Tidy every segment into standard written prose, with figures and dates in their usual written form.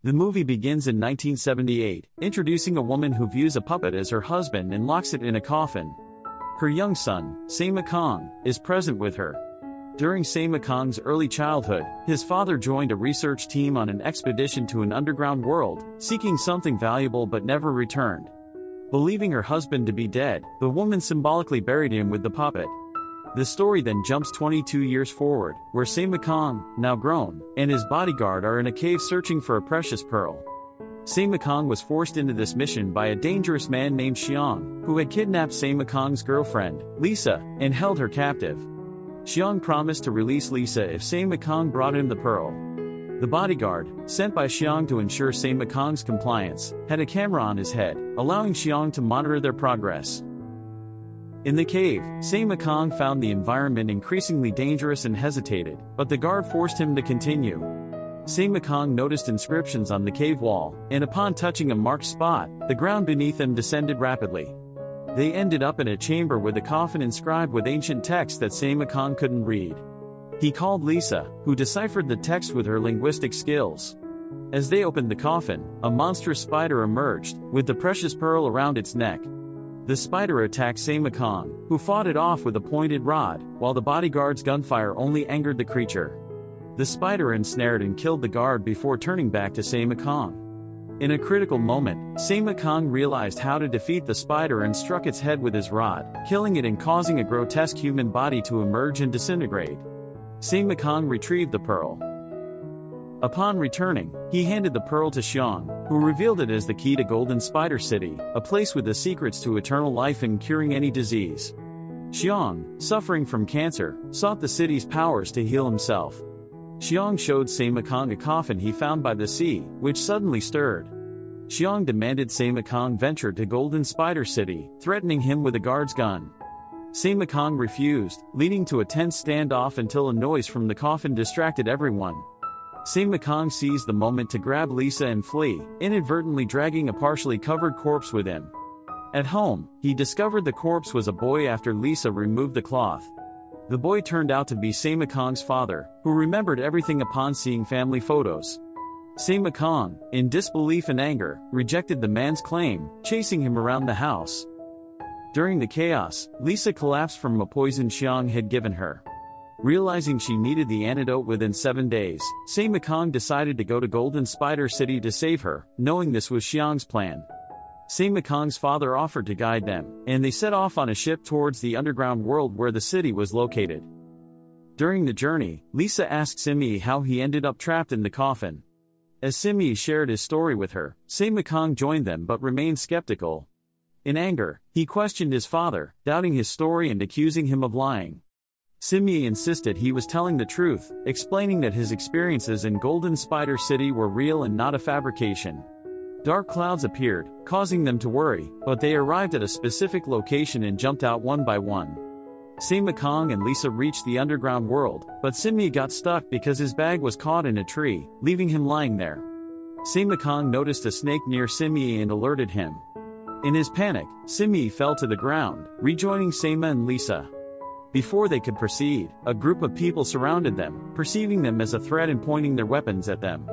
The movie begins in 1978, introducing a woman who views a puppet as her husband and locks it in a coffin. Her young son, Sima Cong, is present with her. During Sima Cong's early childhood, his father joined a research team on an expedition to an underground world, seeking something valuable but never returned. Believing her husband to be dead, the woman symbolically buried him with the puppet. The story then jumps 22 years forward, where Sima Cong, now grown, and his bodyguard are in a cave searching for a precious pearl. Sima Cong was forced into this mission by a dangerous man named Xiang, who had kidnapped Sima Cong's girlfriend, Lisa, and held her captive. Xiang promised to release Lisa if Sima Cong brought him the pearl. The bodyguard, sent by Xiang to ensure Sima Cong's compliance, had a camera on his head, allowing Xiang to monitor their progress. In the cave, Sima Cong found the environment increasingly dangerous and hesitated, but the guard forced him to continue. Sima Cong noticed inscriptions on the cave wall, and upon touching a marked spot, the ground beneath them descended rapidly. They ended up in a chamber with a coffin inscribed with ancient text that Sima Cong couldn't read. He called Lisa, who deciphered the text with her linguistic skills. As they opened the coffin, a monstrous spider emerged, with the precious pearl around its neck. The spider attacked Sima Cong, who fought it off with a pointed rod, while the bodyguard's gunfire only angered the creature. The spider ensnared and killed the guard before turning back to Sima Cong. In a critical moment, Sima Cong realized how to defeat the spider and struck its head with his rod, killing it and causing a grotesque human body to emerge and disintegrate. Sima Cong retrieved the pearl. Upon returning, he handed the pearl to Xiang, who revealed it as the key to Golden Spider City, a place with the secrets to eternal life and curing any disease. Xiang, suffering from cancer, sought the city's powers to heal himself. Xiang showed Sima Cong a coffin he found by the sea, which suddenly stirred. Xiang demanded Sima Cong venture to Golden Spider City, threatening him with a guard's gun. Sima Cong refused, leading to a tense standoff until a noise from the coffin distracted everyone. Sima Cong seized the moment to grab Lisa and flee, inadvertently dragging a partially covered corpse with him. At home, he discovered the corpse was a boy after Lisa removed the cloth. The boy turned out to be Sima Cong's father, who remembered everything upon seeing family photos. Sima Cong, in disbelief and anger, rejected the man's claim, chasing him around the house. During the chaos, Lisa collapsed from a poison Xiang had given her. Realizing she needed the antidote within 7 days, Sima Cong decided to go to Golden Spider City to save her, knowing this was Xiang's plan. Sima Cong's father offered to guide them, and they set off on a ship towards the underground world where the city was located. During the journey, Lisa asked Simi how he ended up trapped in the coffin. As Simi shared his story with her, Sima Cong joined them but remained skeptical. In anger, he questioned his father, doubting his story and accusing him of lying. Simi insisted he was telling the truth, explaining that his experiences in Golden Spider City were real and not a fabrication. Dark clouds appeared, causing them to worry, but they arrived at a specific location and jumped out one by one. Sima Cong and Lisa reached the underground world, but Simi got stuck because his bag was caught in a tree, leaving him lying there. Sima Cong noticed a snake near Simi and alerted him. In his panic, Simi fell to the ground, rejoining Sima and Lisa. Before they could proceed, a group of people surrounded them, perceiving them as a threat and pointing their weapons at them.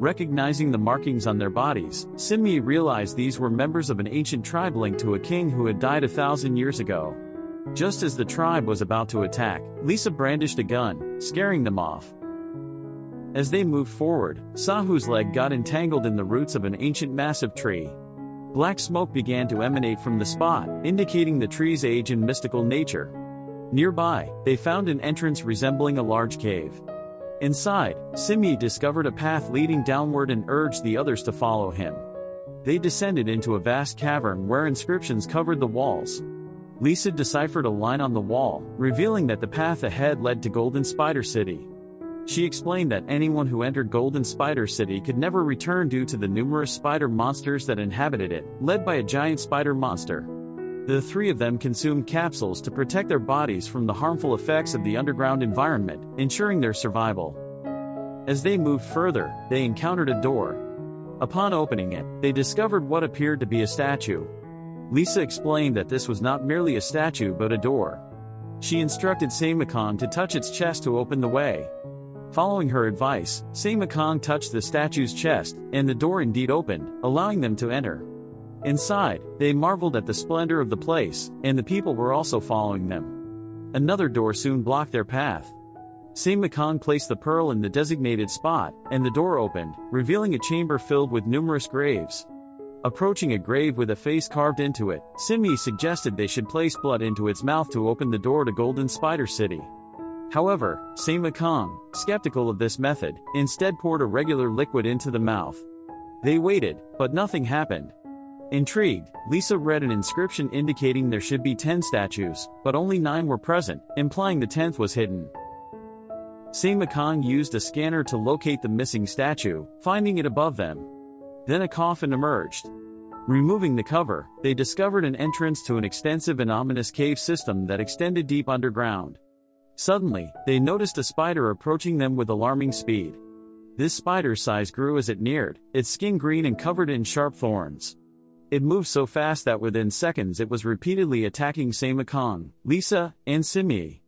Recognizing the markings on their bodies, Simi realized these were members of an ancient tribe linked to a king who had died 1,000 years ago. Just as the tribe was about to attack, Lisa brandished a gun, scaring them off. As they moved forward, Sahu's leg got entangled in the roots of an ancient massive tree. Black smoke began to emanate from the spot, indicating the tree's age and mystical nature. Nearby, they found an entrance resembling a large cave. Inside, Simi discovered a path leading downward and urged the others to follow him. They descended into a vast cavern where inscriptions covered the walls. Lisa deciphered a line on the wall, revealing that the path ahead led to Golden Spider City. She explained that anyone who entered Golden Spider City could never return due to the numerous spider monsters that inhabited it, led by a giant spider monster. The three of them consumed capsules to protect their bodies from the harmful effects of the underground environment, ensuring their survival. As they moved further, they encountered a door. Upon opening it, they discovered what appeared to be a statue. Lisa explained that this was not merely a statue but a door. She instructed Sima Cong to touch its chest to open the way. Following her advice, Sima Cong touched the statue's chest, and the door indeed opened, allowing them to enter. Inside, they marveled at the splendor of the place, and the people were also following them. Another door soon blocked their path. Sima Cong placed the pearl in the designated spot, and the door opened, revealing a chamber filled with numerous graves. Approaching a grave with a face carved into it, Simi suggested they should place blood into its mouth to open the door to Golden Spider City. However, Sima Cong, skeptical of this method, instead poured a regular liquid into the mouth. They waited, but nothing happened. Intrigued, Lisa read an inscription indicating there should be 10 statues, but only 9 were present, implying the 10th was hidden. Sima Cong used a scanner to locate the missing statue, finding it above them. Then a coffin emerged. Removing the cover, they discovered an entrance to an extensive and ominous cave system that extended deep underground. Suddenly, they noticed a spider approaching them with alarming speed. This spider's size grew as it neared, its skin green and covered in sharp thorns. It moved so fast that within seconds it was repeatedly attacking Sima Cong, Lisa, and Simi.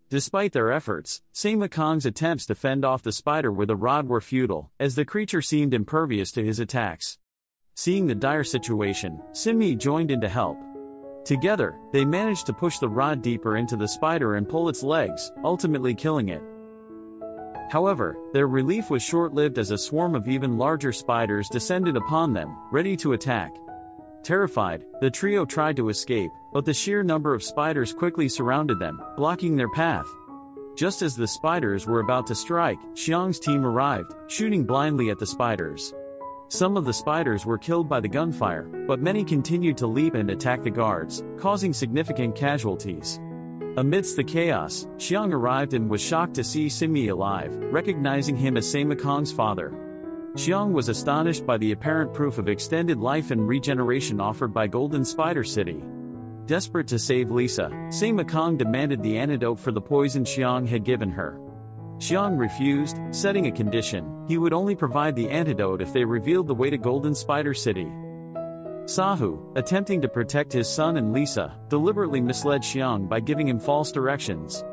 Despite their efforts, Sima Cong's attempts to fend off the spider with a rod were futile, as the creature seemed impervious to his attacks. Seeing the dire situation, Simi joined in to help. Together, they managed to push the rod deeper into the spider and pull its legs, ultimately killing it. However, their relief was short-lived as a swarm of even larger spiders descended upon them, ready to attack. Terrified, the trio tried to escape, but the sheer number of spiders quickly surrounded them, blocking their path. Just as the spiders were about to strike, Xiang's team arrived, shooting blindly at the spiders. Some of the spiders were killed by the gunfire, but many continued to leap and attack the guards, causing significant casualties. Amidst the chaos, Xiang arrived and was shocked to see Simi alive, recognizing him as Sima Cong's father. Xiang was astonished by the apparent proof of extended life and regeneration offered by Golden Spider City. Desperate to save Lisa, Sima Cong demanded the antidote for the poison Xiang had given her. Xiang refused, setting a condition: he would only provide the antidote if they revealed the way to Golden Spider City. Sahu, attempting to protect his son and Lisa, deliberately misled Xiang by giving him false directions.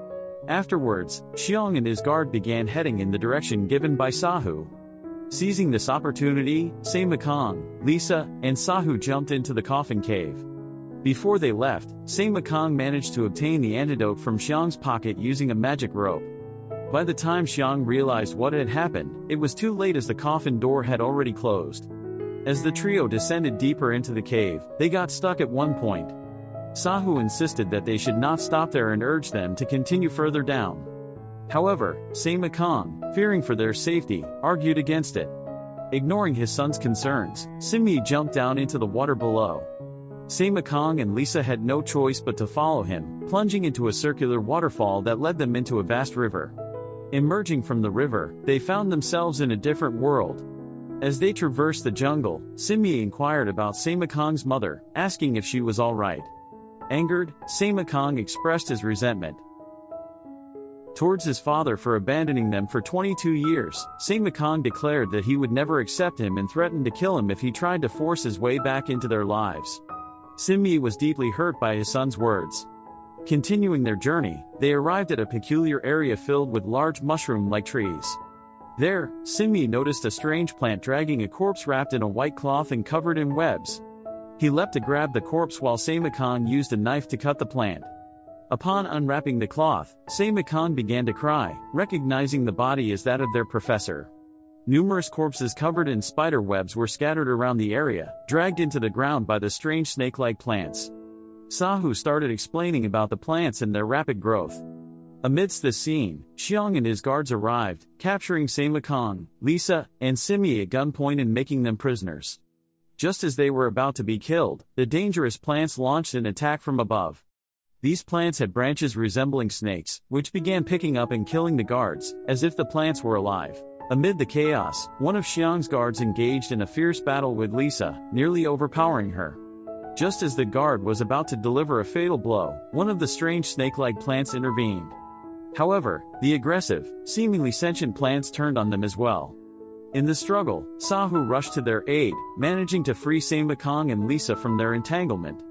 Afterwards, Xiang and his guard began heading in the direction given by Sahu. Seizing this opportunity, Sima Cong, Lisa, and Sahu jumped into the coffin cave. Before they left, Sima Cong managed to obtain the antidote from Xiang's pocket using a magic rope. By the time Xiang realized what had happened, it was too late as the coffin door had already closed. As the trio descended deeper into the cave, they got stuck at one point. Sahu insisted that they should not stop there and urged them to continue further down. However, Sima Cong, fearing for their safety, argued against it. Ignoring his son's concerns, Simi jumped down into the water below. Sima Cong and Lisa had no choice but to follow him, plunging into a circular waterfall that led them into a vast river. Emerging from the river, they found themselves in a different world. As they traversed the jungle, Simi inquired about Sima Cong's mother, asking if she was alright. Angered, Sima Cong expressed his resentment towards his father for abandoning them for 22 years. Sima Cong declared that he would never accept him and threatened to kill him if he tried to force his way back into their lives. Simi was deeply hurt by his son's words. Continuing their journey, they arrived at a peculiar area filled with large mushroom-like trees. There, Simi noticed a strange plant dragging a corpse wrapped in a white cloth and covered in webs. He leapt to grab the corpse while Sima Cong used a knife to cut the plant. Upon unwrapping the cloth, Sima Cong began to cry, recognizing the body as that of their professor. Numerous corpses covered in spider webs were scattered around the area, dragged into the ground by the strange snake-like plants. Sahu started explaining about the plants and their rapid growth. Amidst this scene, Xiang and his guards arrived, capturing Sima Cong, Lisa, and Simi at gunpoint and making them prisoners. Just as they were about to be killed, the dangerous plants launched an attack from above. These plants had branches resembling snakes, which began picking up and killing the guards, as if the plants were alive. Amid the chaos, one of Xiang's guards engaged in a fierce battle with Lisa, nearly overpowering her. Just as the guard was about to deliver a fatal blow, one of the strange snake-like plants intervened. However, the aggressive, seemingly sentient plants turned on them as well. In the struggle, Sahu rushed to their aid, managing to free Sima Cong and Lisa from their entanglement.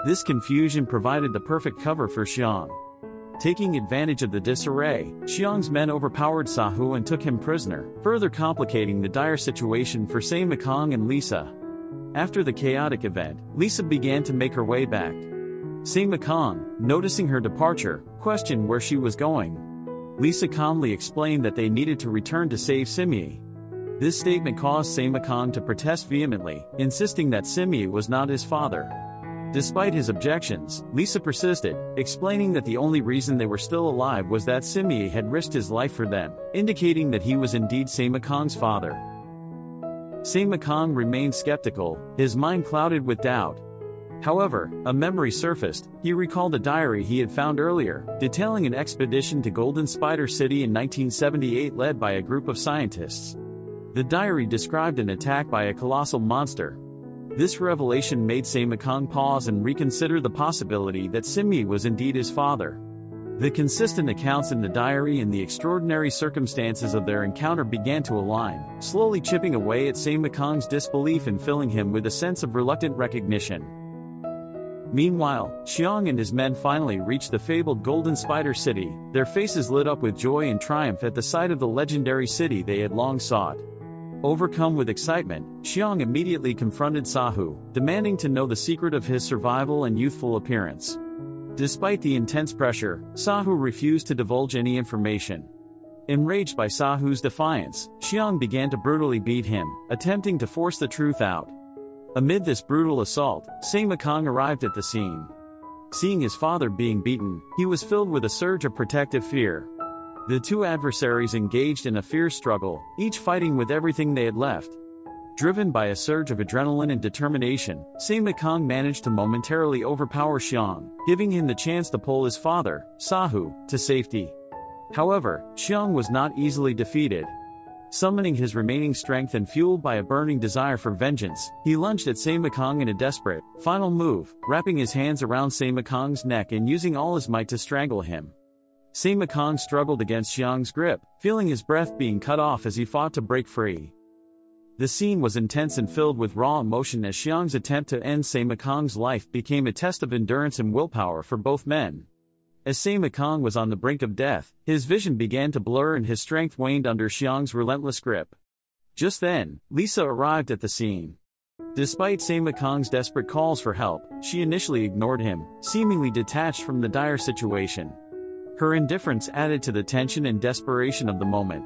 This confusion provided the perfect cover for Xiang. Taking advantage of the disarray, Xiang's men overpowered Sahu and took him prisoner, further complicating the dire situation for Sima Cong and Lisa. After the chaotic event, Lisa began to make her way back. Sima Cong, noticing her departure, questioned where she was going. Lisa calmly explained that they needed to return to save Simi. This statement caused Sima Cong to protest vehemently, insisting that Simi was not his father. Despite his objections, Lisa persisted, explaining that the only reason they were still alive was that Simi had risked his life for them, indicating that he was indeed Sima Cong's father. Sima Cong remained skeptical, his mind clouded with doubt. However, a memory surfaced. He recalled a diary he had found earlier, detailing an expedition to Golden Spider City in 1978 led by a group of scientists. The diary described an attack by a colossal monster. This revelation made Sima Cong pause and reconsider the possibility that Simi was indeed his father. The consistent accounts in the diary and the extraordinary circumstances of their encounter began to align, slowly chipping away at Sima Cong's disbelief and filling him with a sense of reluctant recognition. Meanwhile, Xiang and his men finally reached the fabled Golden Spider City, their faces lit up with joy and triumph at the sight of the legendary city they had long sought. Overcome with excitement, Xiang immediately confronted Sahu, demanding to know the secret of his survival and youthful appearance. Despite the intense pressure, Sahu refused to divulge any information. Enraged by Sahu's defiance, Xiang began to brutally beat him, attempting to force the truth out. Amid this brutal assault, Sima Cong arrived at the scene. Seeing his father being beaten, he was filled with a surge of protective fear. The two adversaries engaged in a fierce struggle, each fighting with everything they had left. Driven by a surge of adrenaline and determination, Sima Cong managed to momentarily overpower Xiang, giving him the chance to pull his father, Sahu, to safety. However, Xiang was not easily defeated. Summoning his remaining strength and fueled by a burning desire for vengeance, he lunged at Sima Cong in a desperate, final move, wrapping his hands around Sima Cong's neck and using all his might to strangle him. Sima Cong struggled against Xiang's grip, feeling his breath being cut off as he fought to break free. The scene was intense and filled with raw emotion as Xiang's attempt to end Sima Cong's life became a test of endurance and willpower for both men. As Sima Cong was on the brink of death, his vision began to blur and his strength waned under Xiang's relentless grip. Just then, Lisa arrived at the scene. Despite Sima Cong's desperate calls for help, she initially ignored him, seemingly detached from the dire situation. Her indifference added to the tension and desperation of the moment.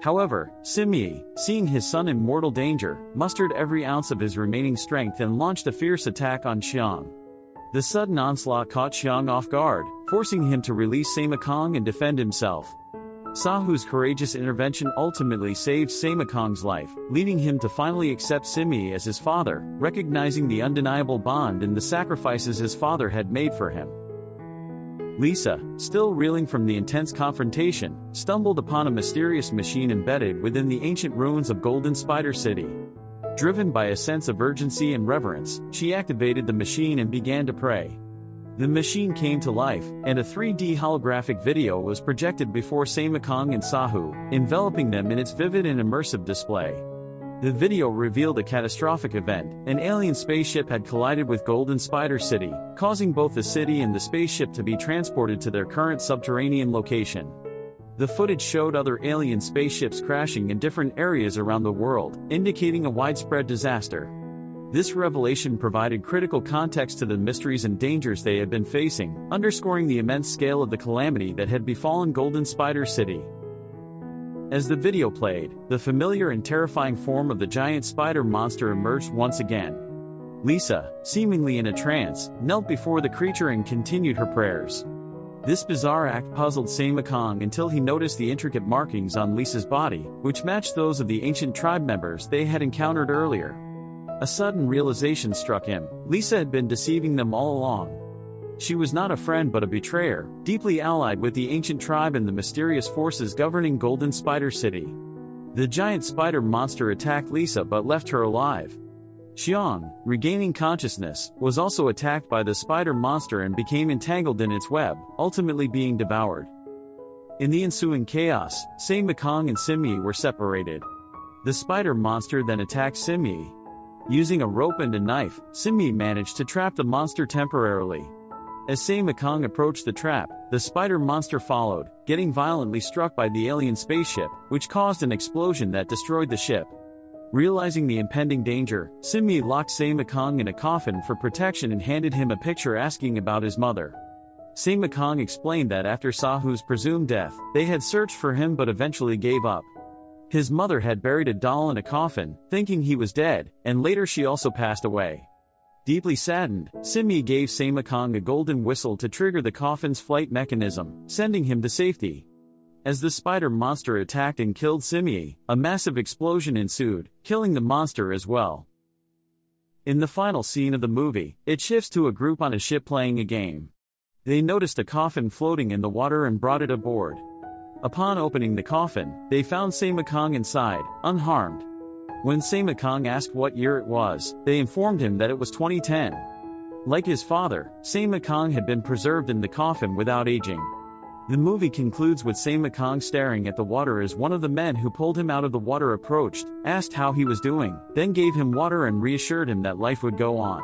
However, Simi, seeing his son in mortal danger, mustered every ounce of his remaining strength and launched a fierce attack on Xiang. The sudden onslaught caught Xiang off guard, forcing him to release Sima Cong and defend himself. Sahu's courageous intervention ultimately saved Sima Cong's life, leading him to finally accept Simi as his father, recognizing the undeniable bond and the sacrifices his father had made for him. Lisa, still reeling from the intense confrontation, stumbled upon a mysterious machine embedded within the ancient ruins of Golden Spider City. Driven by a sense of urgency and reverence, she activated the machine and began to pray. The machine came to life, and a 3D holographic video was projected before Sima Cong and Sahu, enveloping them in its vivid and immersive display. The video revealed a catastrophic event. An alien spaceship had collided with Golden Spider City, causing both the city and the spaceship to be transported to their current subterranean location. The footage showed other alien spaceships crashing in different areas around the world, indicating a widespread disaster. This revelation provided critical context to the mysteries and dangers they had been facing, underscoring the immense scale of the calamity that had befallen Golden Spider City. As the video played, the familiar and terrifying form of the giant spider monster emerged once again. Lisa, seemingly in a trance, knelt before the creature and continued her prayers. This bizarre act puzzled Sima Cong until he noticed the intricate markings on Lisa's body, which matched those of the ancient tribe members they had encountered earlier. A sudden realization struck him: Lisa had been deceiving them all along. She was not a friend but a betrayer, deeply allied with the ancient tribe and the mysterious forces governing Golden Spider City. The giant spider monster attacked Lisa but left her alive. Xiang, regaining consciousness, was also attacked by the spider monster and became entangled in its web, ultimately being devoured. In the ensuing chaos, Sima Cong and Simi were separated. The spider monster then attacked Simi. Using a rope and a knife, Simi managed to trap the monster temporarily. As Sima Cong approached the trap, the spider monster followed, getting violently struck by the alien spaceship, which caused an explosion that destroyed the ship. Realizing the impending danger, Sima locked Sima Cong in a coffin for protection and handed him a picture asking about his mother. Sima Cong explained that after Sahu's presumed death, they had searched for him but eventually gave up. His mother had buried a doll in a coffin, thinking he was dead, and later she also passed away. Deeply saddened, Sima gave Sima Cong a golden whistle to trigger the coffin's flight mechanism, sending him to safety. As the spider monster attacked and killed Sima, a massive explosion ensued, killing the monster as well. In the final scene of the movie, it shifts to a group on a ship playing a game. They noticed a coffin floating in the water and brought it aboard. Upon opening the coffin, they found Sima Cong inside, unharmed. When Sima Cong asked what year it was, they informed him that it was 2010. Like his father, Sima Cong had been preserved in the coffin without aging. The movie concludes with Sima Cong staring at the water as one of the men who pulled him out of the water approached, asked how he was doing, then gave him water and reassured him that life would go on.